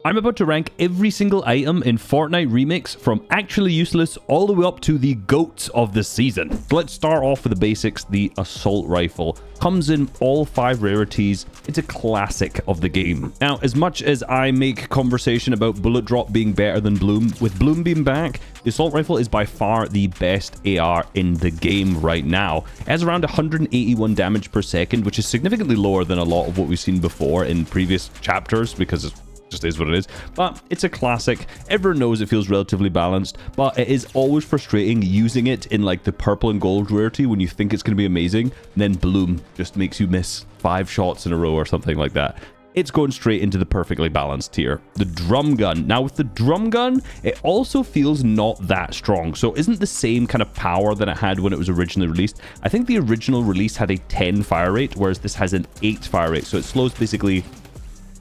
I'm about to rank every single item in Fortnite Remix from actually useless all the way up to the GOATs of the season. So let's start off with the basics. The assault rifle comes in all 5 rarities. It's a classic of the game. Now, as much as I make conversation about bullet drop being better than Bloom, with Bloom being back, the assault rifle is by far the best AR in the game right now. It has around 181 damage per second, which is significantly lower than a lot of what we've seen before in previous chapters because it's just is what it is, but it's a classic. Everyone knows it feels relatively balanced, but it is always frustrating using it in like the purple and gold rarity when you think it's going to be amazing, and then Bloom just makes you miss 5 shots in a row or something like that. It's going straight into the perfectly balanced tier. The drum gun. Now with the drum gun, it also feels not that strong, so it isn't the same kind of power that it had when it was originally released. I think the original release had a 10 fire rate, whereas this has an 8 fire rate, so it slows basically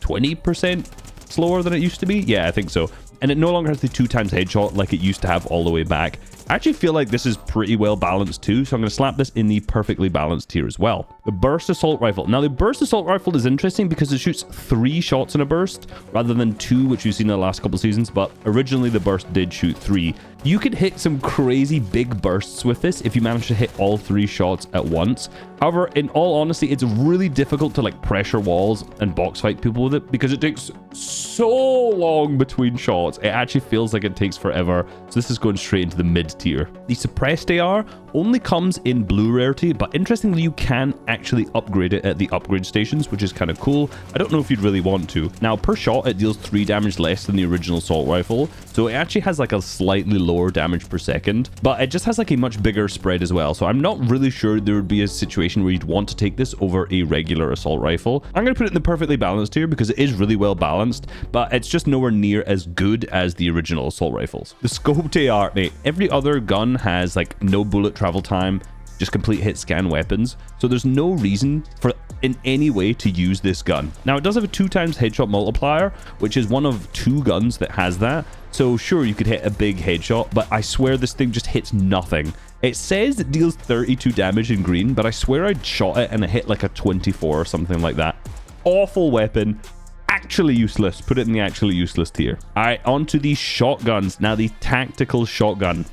20% slower than it used to be. Yeah, I think so. And it no longer has the 2x headshot like it used to have all the way back. I actually feel like this is pretty well balanced too, so I'm going to slap this in the perfectly balanced tier as well. The burst assault rifle. Now the burst assault rifle is interesting because it shoots 3 shots in a burst rather than 2, which we've seen in the last couple seasons, but originally the burst did shoot 3. You could hit some crazy big bursts with this if you manage to hit all 3 shots at once. However, in all honesty, it's really difficult to like pressure walls and box fight people with it because it takes so long between shots. It actually feels like it takes forever. So this is going straight into the mid tier. The suppressed AR only comes in blue rarity, but interestingly, you can actually upgrade it at the upgrade stations, which is kind of cool. I don't know if you'd really want to. Now, per shot, it deals 3 damage less than the original assault rifle, so it actually has like a slightly lower damage per second, but it just has like a much bigger spread as well. So I'm not really sure there would be a situation where you'd want to take this over a regular assault rifle. I'm going to put it in the perfectly balanced tier because it is really well balanced, but it's just nowhere near as good as the original assault rifles. The scoped AR, mate, every other gun has like no bullet travel time, just complete hit scan weapons, so there's no reason for in any way to use this gun. Now it does have a 2x headshot multiplier, which is one of 2 guns that has that, so sure, you could hit a big headshot, but I swear this thing just hits nothing. It says it deals 32 damage in green, but I swear I'd shot it and it hit like a 24 or something like that. Awful weapon. Actually useless. Put it in the actually useless tier. All right, on to the shotguns. Now the tactical shotgun.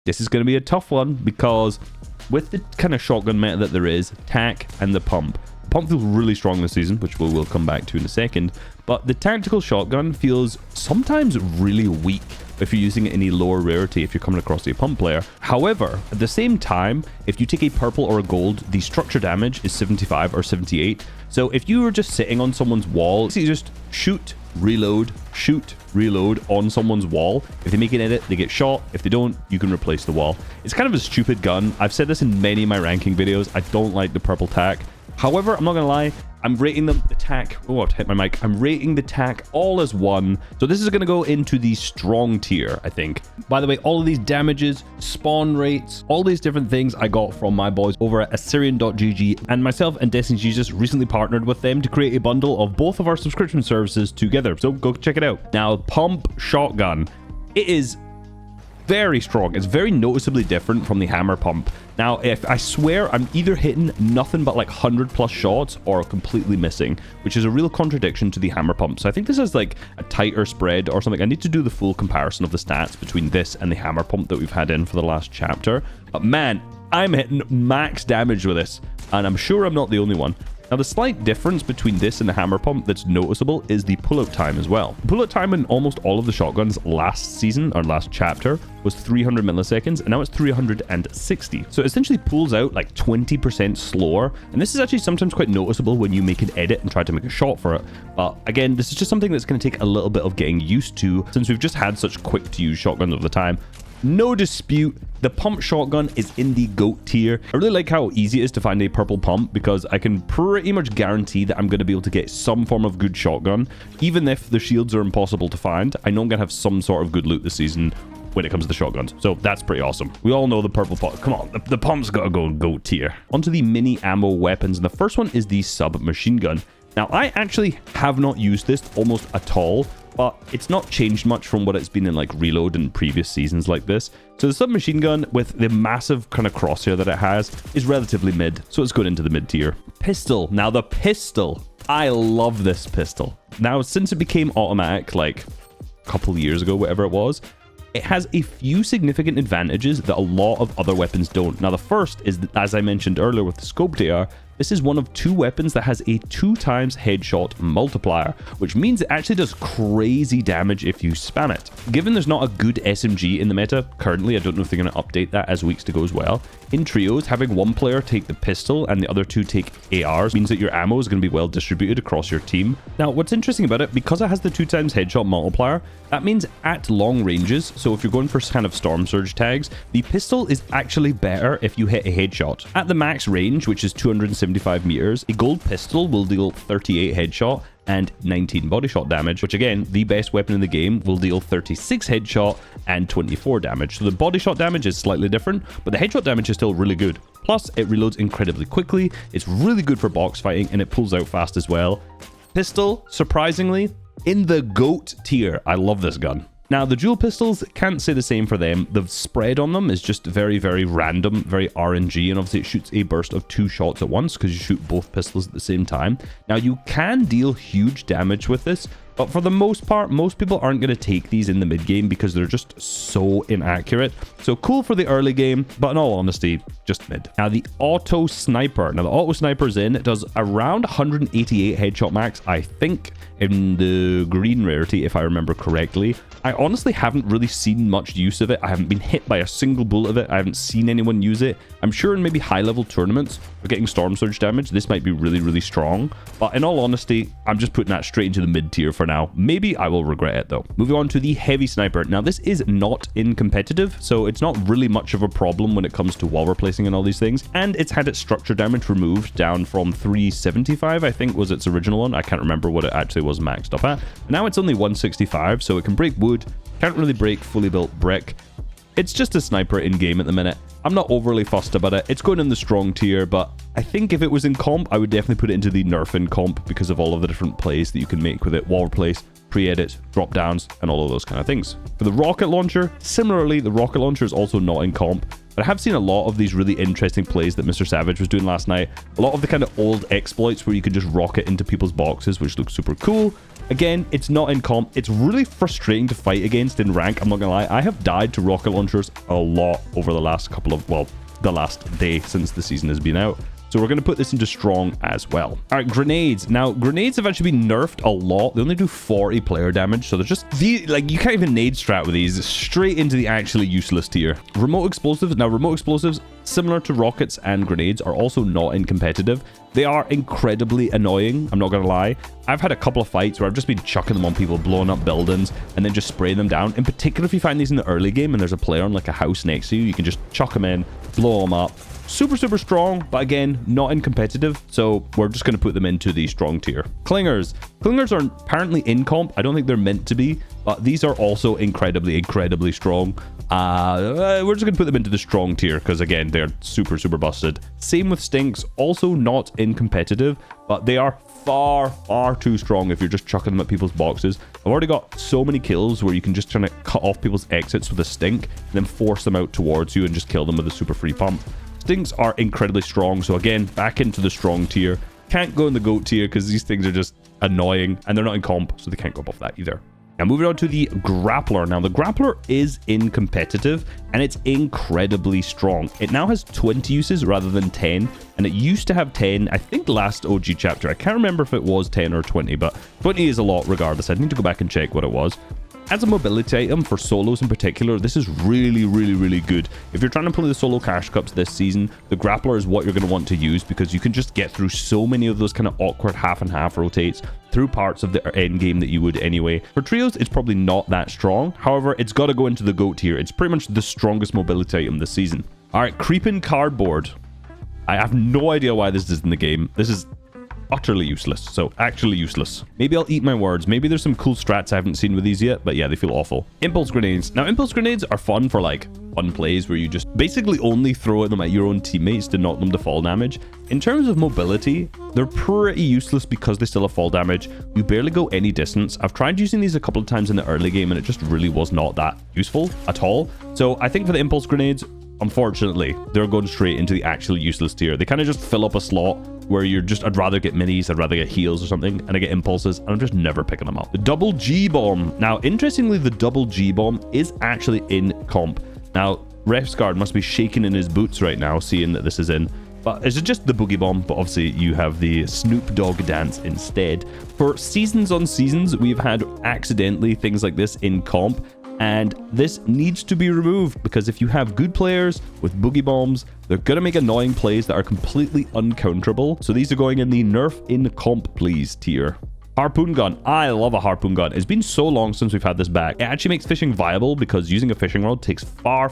This is going to be a tough one because with the kind of shotgun meta that there is, tac and the pump. The pump feels really strong this season, which we'll come back to in a second. But the tactical shotgun feels sometimes really weak if you're using it in a lower rarity if you're coming across a pump player. However, at the same time, if you take a purple or a gold, the structure damage is 75 or 78. So if you were just sitting on someone's wall, you just shoot, reload on someone's wall. If they make an edit, they get shot. If they don't, you can replace the wall. It's kind of a stupid gun. I've said this in many of my ranking videos. I don't like the purple tac. However, I'm not gonna lie, I'm rating them the tac. Oh, I've hit my mic. I'm rating the tac all as 1. So this is gonna go into the strong tier, I think. By the way, all of these damages, spawn rates, all these different things I got from my boys over at Assyrian.gg, and myself and Destiny Jesus recently partnered with them to create a bundle of both of our subscription services together. So go check it out. Now, pump shotgun. It is very strong. It's very noticeably different from the hammer pump. Now, if I swear I'm either hitting nothing but like 100+ shots or completely missing, which is a real contradiction to the hammer pump. So I think this is like a tighter spread or something. I need to do the full comparison of the stats between this and the hammer pump that we've had in for the last chapter. But man, I'm hitting max damage with this, and I'm sure I'm not the only one. Now, the slight difference between this and the hammer pump that's noticeable is the pull-out time as well. Pull-out time in almost all of the shotguns last season, or last chapter, was 300 milliseconds, and now it's 360. So it essentially pulls out like 20% slower, and this is actually sometimes quite noticeable when you make an edit and try to make a shot for it. But again, this is just something that's going to take a little bit of getting used to since we've just had such quick-to-use shotguns over the time. No dispute, the pump shotgun is in the GOAT tier. I really like how easy it is to find a purple pump because I can pretty much guarantee that I'm going to be able to get some form of good shotgun. Even if the shields are impossible to find, I know I'm going to have some sort of good loot this season when it comes to the shotguns. So that's pretty awesome. We all know the purple pump. Come on, the pump's got to go in GOAT tier. Onto the mini ammo weapons. And the first one is the submachine gun. Now, I actually have not used this almost at all, but it's not changed much from what it's been in like Reload and previous seasons like this. So the submachine gun with the massive kind of crosshair that it has is relatively mid, so it's going into the mid tier. Pistol. Now the pistol I love this pistol. Now, since it became automatic, like a couple of years ago, whatever it was, it has a few significant advantages that a lot of other weapons don't. Now, the first is that, as I mentioned earlier with the scoped AR, this is one of 2 weapons that has a 2 times headshot multiplier, which means it actually does crazy damage if you spam it. Given there's not a good SMG in the meta currently, I don't know if they're going to update that as weeks to go as well. In trios, having one player take the pistol and the other 2 take ARs means that your ammo is going to be well distributed across your team. Now, what's interesting about it, because it has the 2 times headshot multiplier, that means at long ranges, so if you're going for kind of storm surge tags, the pistol is actually better if you hit a headshot. At the max range, which is 275 meters, a gold pistol will deal 38 headshot and 19 body shot damage, which again, the best weapon in the game, will deal 36 headshot and 24 damage. So the body shot damage is slightly different, but the headshot damage is still really good. Plus, it reloads incredibly quickly, it's really good for box fighting, and it pulls out fast as well. Pistol, surprisingly, in the GOAT tier. I love this gun. Now, the dual pistols, can't say the same for them. The spread on them is just very, very random, very RNG, and obviously it shoots a burst of 2 shots at once because you shoot both pistols at the same time. Now, you can deal huge damage with this, but for the most part, most people aren't going to take these in the mid game because they're just so inaccurate. So cool for the early game, but in all honesty, just mid. Now, the auto sniper. Now, the auto sniper's in. It does around 188 headshot max, I think, in the green rarity, if I remember correctly. I honestly haven't really seen much use of it. I haven't been hit by a single bullet of it. I haven't seen anyone use it. I'm sure in maybe high-level tournaments for getting storm surge damage, this might be really, really strong. But in all honesty, I'm just putting that straight into the mid tier for now. Maybe I will regret it though. Moving on to the heavy sniper. Now, this is not in competitive, so it's not really much of a problem when it comes to wall replacing and all these things. And it's had its structure damage removed down from 375, I think was its original one. I can't remember what it actually was maxed up at. Now it's only 165, so it can break wood, can't really break fully built brick. It's just a sniper in game at the minute. I'm not overly fussed about it. It's going in the strong tier, but I think if it was in comp, I would definitely put it into the nerf in comp because of all of the different plays that you can make with it. Wall replace, pre-edit, drop downs, and all of those kind of things. For the rocket launcher, similarly, the rocket launcher is also not in comp, but I have seen a lot of these really interesting plays that Mr. Savage was doing last night. A lot of the kind of old exploits where you can just rocket into people's boxes, which looks super cool. Again, it's not in comp. It's really frustrating to fight against in rank. I'm not gonna lie. I have died to rocket launchers a lot over the last couple of, well, the last day since the season has been out. So we're going to put this into strong as well. All right, grenades. Now, grenades have actually been nerfed a lot. They only do 40 player damage. So they're just, like, you can't even nade strat with these. It's straight into the actually useless tier. Remote explosives. Now, remote explosives, similar to rockets and grenades, are also not in competitive. They are incredibly annoying. I'm not going to lie. I've had a couple of fights where I've just been chucking them on people, blowing up buildings, and then just spraying them down. In particular, if you find these in the early game and there's a player on like a house next to you, you can just chuck them in, blow them up. Super, super strong, but again, not in competitive, so we're just going to put them into the strong tier. Clingers. Clingers are apparently in comp. I don't think they're meant to be, but these are also incredibly, incredibly strong. We're just going to put them into the strong tier because, again, they're super, super busted. Same with stinks, also not in competitive, but they are far, far too strong if you're just chucking them at people's boxes. I've already got so many kills where you can just try to cut off people's exits with a stink and then force them out towards you and just kill them with a super free pump. Stinks are incredibly strong, so again, back into the strong tier. Can't go in the GOAT tier because these things are just annoying and they're not in comp, so they can't go above that either. Now moving on to the grappler. Now the grappler is in competitive and it's incredibly strong. It now has 20 uses rather than 10, and it used to have 10, I think last OG chapter. I can't remember if it was 10 or 20, but 20 is a lot regardless. I need to go back and check what it was. As a mobility item for solos in particular, this is really, really, really good. If you're trying to play the solo cash cups this season, the grappler is what you're going to want to use because you can just get through so many of those kind of awkward half and half rotates through parts of the end game that you would anyway. For trios, it's probably not that strong. However, it's got to go into the GOAT tier. It's pretty much the strongest mobility item this season. All right, creeping cardboard. I have no idea why this is in the game. This is utterly useless. So actually useless. Maybe I'll eat my words. Maybe there's some cool strats I haven't seen with these yet, but yeah, they feel awful. Impulse grenades. Now, impulse grenades are fun for like fun plays where you just basically only throw them at your own teammates to knock them to fall damage. In terms of mobility, they're pretty useless because they still have fall damage. You barely go any distance. I've tried using these a couple of times in the early game and it just really was not that useful at all. So I think for the impulse grenades, unfortunately, they're going straight into the actual useless tier. They kind of just fill up a slot where you're just, I'd rather get minis, I'd rather get heals or something, and I get impulses, and I'm just never picking them up. The double G bomb. Now, interestingly, the double G bomb is actually in comp. Now, Refsguard must be shaking in his boots right now, seeing that this is in. But is it just the boogie bomb? But obviously you have the Snoop Dogg dance instead. For seasons on seasons, we've had accidentally things like this in comp, and this needs to be removed because if you have good players with boogie bombs, they're going to make annoying plays that are completely uncounterable. So these are going in the nerf in comp please tier. Harpoon gun. I love a harpoon gun. It's been so long since we've had this back. It actually makes fishing viable because using a fishing rod takes far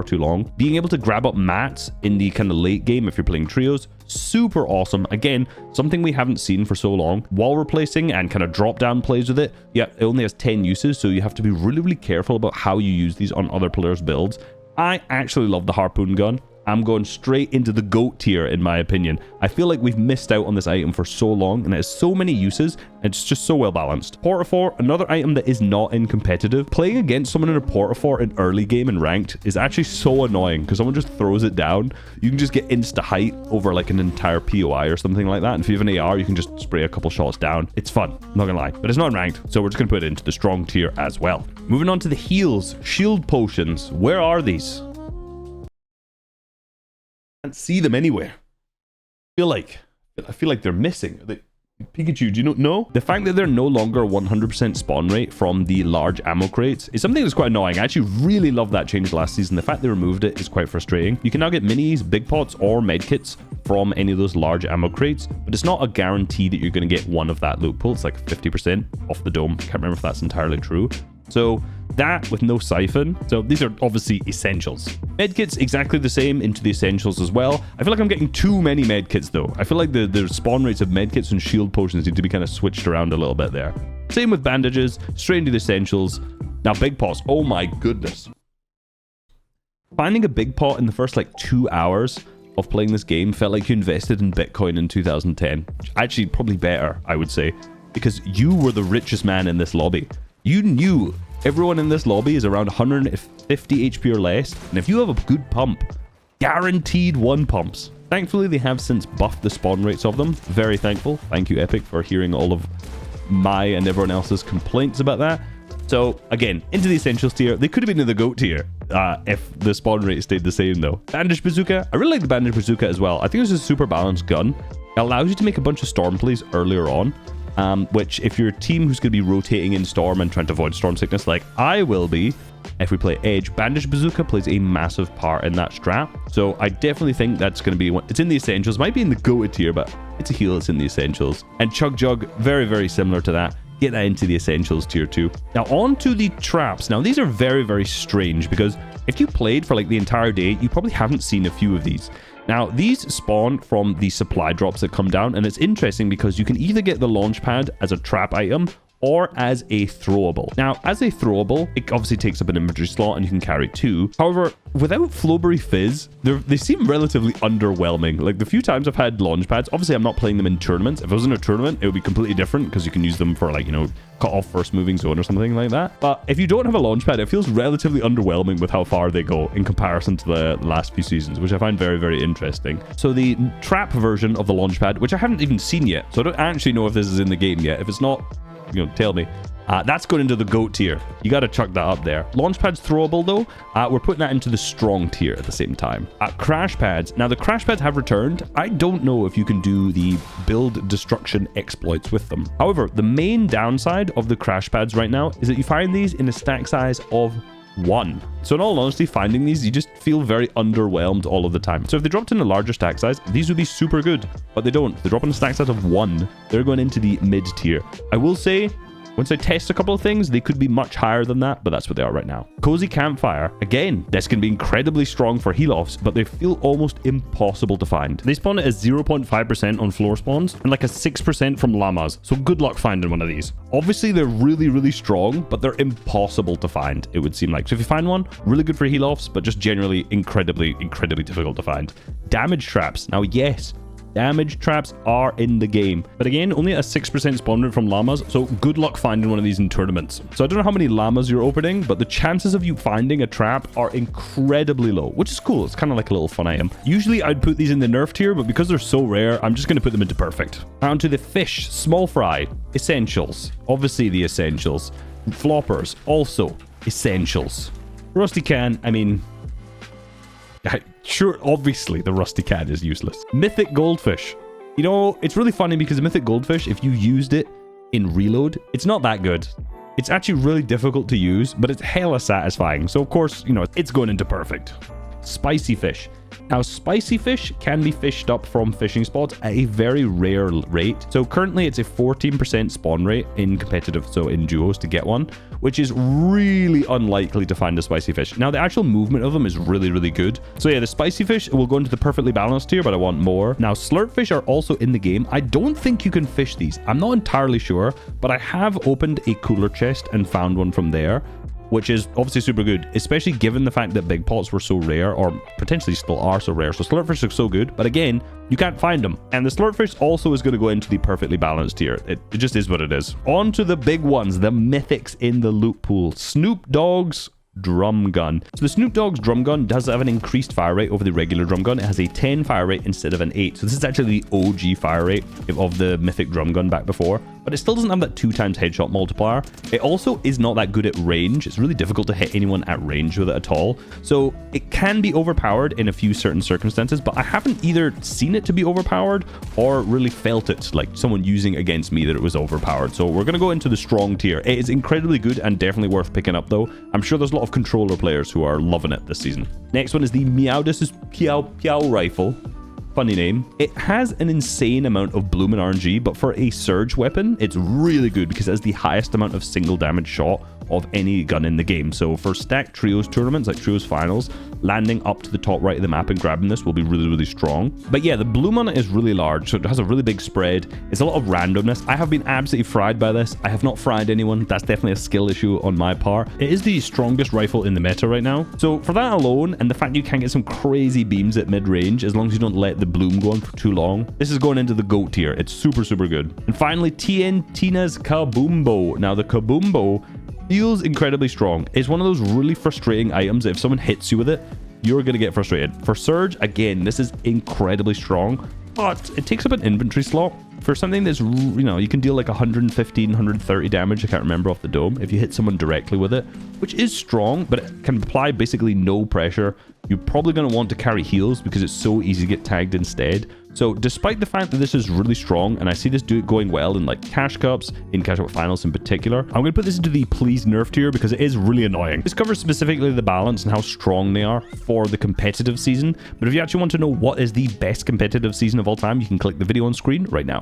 too long. Being able to grab up mats in the kind of late game if you're playing trios, super awesome. Again, something we haven't seen for so long. Wall replacing and kind of drop down plays with it. Yeah, it only has 10 uses, so you have to be really careful about how you use these on other players' builds. I actually love the harpoon gun. I'm going straight into the GOAT tier, in my opinion. I feel like we've missed out on this item for so long, and it has so many uses, and it's just so well balanced. Portafor, another item that is not in competitive. Playing against someone in a Portafor in early game and ranked is actually so annoying, because someone just throws it down. You can just get insta height over like an entire POI or something like that, and if you have an AR, you can just spray a couple shots down. It's fun, I'm not gonna lie, but it's not ranked, so we're just gonna put it into the strong tier as well. Moving on to the heals. Shield potions. Where are these? Can't see them anywhere. I feel like they're missing. Pikachu, do you know? The fact that they're no longer 100% spawn rate from the large ammo crates is something that's quite annoying. I actually really love that change last season. The fact they removed it is quite frustrating. You can now get minis, big pots, or medkits from any of those large ammo crates, but it's not a guarantee that you're going to get one of that loot pool. It's like 50% off the dome. Can't remember if that's entirely true. So that with no siphon. So these are obviously essentials. Medkits exactly the same into the essentials as well. I feel like I'm getting too many medkits though. I feel like the spawn rates of medkits and shield potions need to be kind of switched around a little bit there. Same with bandages, straight into the essentials. Now big pots. Oh my goodness. Finding a big pot in the first like 2 hours of playing this game felt like you invested in Bitcoin in 2010. Actually, probably better, I would say, because you were the richest man in this lobby. You knew everyone in this lobby is around 150 HP or less, and if you have a good pump, guaranteed 1 pumps. Thankfully, they have since buffed the spawn rates of them. Very thankful. Thank you, Epic, for hearing all of my and everyone else's complaints about that. So, again, into the essentials tier. They could have been in the GOAT tier if the spawn rate stayed the same, though. Bandage bazooka. I really like the bandage bazooka as well. I think it's a super balanced gun. It allows you to make a bunch of storm plays earlier on. Which if you're a team who's going to be rotating in storm and trying to avoid storm sickness like I will be if we play edge, bandage bazooka plays a massive part in that strat. So I definitely think that's going to be one. It's in the essentials, might be in the GOAT tier, but it's a heal, it's in the essentials. And chug jug, very similar to that. Get that into the essentials tier 2. Now on to the traps. Now these are very strange because if you played for like the entire day, you probably haven't seen a few of these. Now, these spawn from the supply drops that come down, and it's interesting because you can either get the launch pad as a trap item or as a throwable. Now, as a throwable, it obviously takes up an inventory slot and you can carry 2. However, without Flowberry Fizz, they seem relatively underwhelming. Like the few times I've had launch pads, obviously I'm not playing them in tournaments. If I was in a tournament, it would be completely different because you can use them for like, you know, cut off first moving zone or something like that. But if you don't have a launch pad, it feels relatively underwhelming with how far they go in comparison to the last few seasons, which I find very interesting. So the trap version of the launch pad, which I haven't even seen yet, so I don't actually know if this is in the game yet. If it's not, you know, tell me. That's going into the GOAT tier. You got to chuck that up there. Launch pads throwable though. We're putting that into the strong tier at the same time. Crash pads. Now the crash pads have returned. I don't know if you can do the build destruction exploits with them. However, the main downside of the crash pads right now is that you find these in a stack size of 1. So in all honesty, finding these, you just feel very underwhelmed all of the time. So if they dropped in a larger stack size, these would be super good, but they don't. They drop in a stack size of 1. They're going into the mid tier. I will say, once I test a couple of things, they could be much higher than that, but that's what they are right now. Cozy Campfire. Again, this can be incredibly strong for heal-offs, but they feel almost impossible to find. They spawn at a 0.5% on floor spawns and like a 6% from llamas, so good luck finding one of these. Obviously, they're really strong, but they're impossible to find, it would seem like. So if you find one, really good for heal-offs, but just generally incredibly difficult to find. Damage traps. Now, yes, damage traps are in the game. But again, only a 6% spawn rate from llamas, so good luck finding one of these in tournaments. So I don't know how many llamas you're opening, but the chances of you finding a trap are incredibly low, which is cool. It's kind of like a little fun item. Usually I'd put these in the nerf tier, but because they're so rare, I'm just going to put them into perfect. On to the fish, small fry, essentials. Obviously the essentials. Floppers, also essentials. Rusty can, I mean... Sure, obviously the rusty can is useless. Mythic goldfish. You know, it's really funny because the mythic goldfish, if you used it in reload, it's not that good. It's actually really difficult to use, but it's hella satisfying. So of course, you know, it's going into perfect. Spicy fish. Now, spicy fish can be fished up from fishing spots at a very rare rate. So currently it's a 14% spawn rate in competitive, so in duos to get one, which is really unlikely to find a spicy fish. Now, the actual movement of them is really, really good. So yeah, the spicy fish will go into the perfectly balanced tier, but I want more. Now, slurp fish are also in the game. I don't think you can fish these. I'm not entirely sure, but I have opened a cooler chest and found one from there, which is obviously super good, especially given the fact that big pots were so rare, or potentially still are so rare. So slurpfish are so good, but again, you can't find them. And the slurpfish also is going to go into the perfectly balanced tier. It just is what it is. On to the big ones, the mythics in the loot pool. Snoop Dogg's drum gun. So the Snoop Dogg's drum gun does have an increased fire rate over the regular drum gun. It has a 10 fire rate instead of an 8. So this is actually the OG fire rate of the mythic drum gun back before, but it still doesn't have that 2x headshot multiplier. It also is not that good at range. It's really difficult to hit anyone at range with it at all. So it can be overpowered in a few certain circumstances, but I haven't either seen it to be overpowered or really felt it, like someone using against me, that it was overpowered. So we're going to go into the strong tier. It is incredibly good and definitely worth picking up though. I'm sure there's a lot of controller players who are loving it this season. Next one is the Meowdus Piao rifle. Funny name. It has an insane amount of bloom and RNG, but for a surge weapon, it's really good because it has the highest amount of single damage shot of any gun in the game. So for stacked trios tournaments, like trios finals, landing up to the top right of the map and grabbing this will be really, really strong. But yeah, the bloom on it is really large, so it has a really big spread. It's a lot of randomness. I have been absolutely fried by this. I have not fried anyone. That's definitely a skill issue on my part. It is the strongest rifle in the meta right now. So for that alone, and the fact you can get some crazy beams at mid-range, as long as you don't let the bloom go on for too long, this is going into the GOAT tier. It's super, super good. And finally, TNTina's Kaboombo. Now the Kaboombo feels incredibly strong. It's one of those really frustrating items that if someone hits you with it, you're going to get frustrated. For Surge, again, this is incredibly strong, but it takes up an inventory slot for something that's, you know, you can deal like 115, 130 damage, I can't remember off the dome, if you hit someone directly with it, which is strong, but it can apply basically no pressure. You're probably going to want to carry heals because it's so easy to get tagged instead. So despite the fact that this is really strong, and I see this going well in like cash cups, in cash cup finals in particular, I'm going to put this into the please nerf tier because it is really annoying. This covers specifically the balance and how strong they are for the competitive season. But if you actually want to know what is the best competitive season of all time, you can click the video on screen right now.